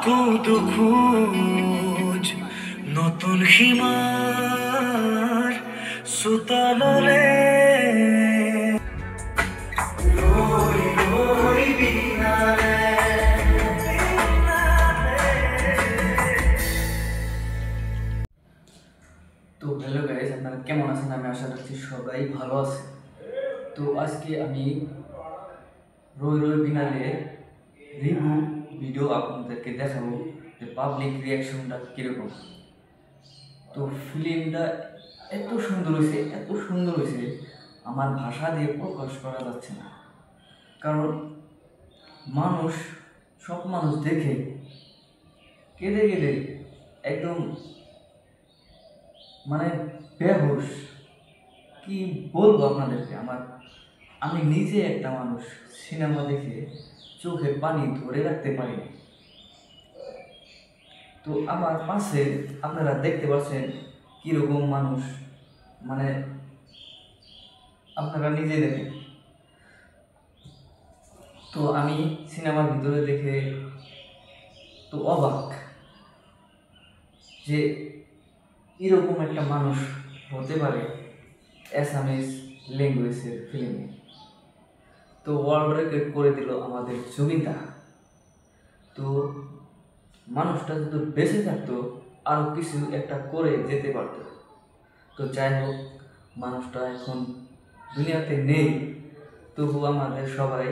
কৌতুক খোঁজ নতুন সীমার সুতাললে তো হ্যালো গাইস, আপনারা কেমন আছেন? আমি আশা করছি সবাই ভালো আছে। তো আজকে আমি রই রই বিনালে রিভিউ ভিডিও আপনাদেরকে দেখাবো যে পাবলিক রিয়াকশনটা কীরকম। তো ফিল্মটা এত সুন্দর হয়েছে আমার ভাষা দিয়ে প্রকাশ করা যাচ্ছে না। কারণ সব মানুষ দেখে কেঁদে কেঁদে একদম মানে বেহুশ। কি বলবো আপনাদেরকে, আমি নিজে একটা মানুষ সিনেমা দেখে চোখে পানি ধরে রাখতে পারি না। তো আমার পাশে আপনারা দেখতে পাচ্ছেন কীরকম মানুষ, মানে আপনারা নিজে দেখেন। তো আমি সিনেমার ভিতরে দেখে তো অবাক যে এরকম একটা মানুষ হতে পারে অ্যাসামিজ ল্যাঙ্গুয়েজের ফিল্মে। তো ওয়ার্ল্ড রেকর্ড করে দিল আমাদের জুবিনদা। তো মানুষটা যদি বেঁচে থাকতো আরও কিছু একটা করে যেতে পারত। তো যাই হোক, মানুষটা এখন দুনিয়াতে নেই, তবু আমাদের সবাই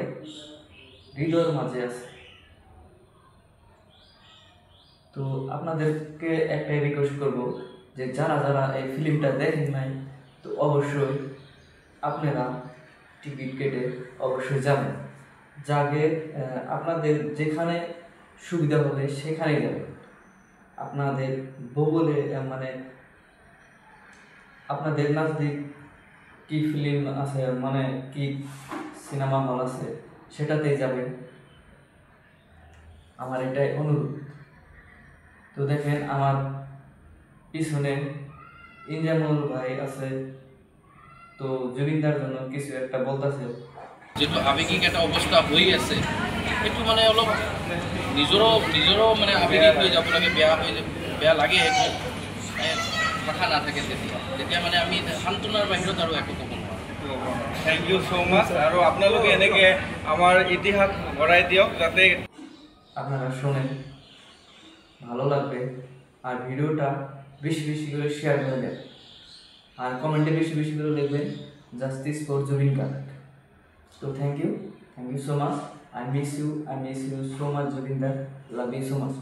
হৃদয়ের মাঝে আছে। তো আপনাদেরকে একটাই রিকোয়েস্ট করব যে যারা যারা এই ফিল্মটা দেখেন নাই, তো অবশ্যই আপনারা টিকিট কেটে অবশ্যই যাবেন। যাকে আপনাদের যেখানে সুবিধা হবে সেখানেই যাবেন। আপনাদের ভূগোলে মানে আপনাদের নজদিক কি ফিল্ম আছে, মানে কি সিনেমা হল আছে, সেটাতেই যাবেন, আমার এটাই অনুরোধ। তো দেখেন আমার পিছনে ইনজামুল ভাই আছে, তো জুবিনদার জন্য কিছু একটা বলতেছে। যেহেতু আবেগিক একটা অৱস্থা হৈ আছে, সেইটো মানে অলপ নিজৰো মানে আবেগিক হৈ যাব লাগে, বেয়া লাগে। একো ভাষা নাথাকে তেতিয়া মানে আমি সান্তনাৰ বাহিৰত আৰু একো ক'ব নোৱাৰোঁ। Thank you so much. আৰু আপোনালোকে এনেকৈ আমাৰ ইতিহাস ভৰাই দিয়ক যাতে আপনারা শোনেন, ভালো লাগবে। আর ভিডিওটা বেশি বেশি করে শেয়ার করে দেন, আর কমেন্টে বেশি বেশি করে লিখবেন জাস্টিস ফর জুবিন গার্গ। তো thank you so much. I miss you so much Zubeen da, love you so much.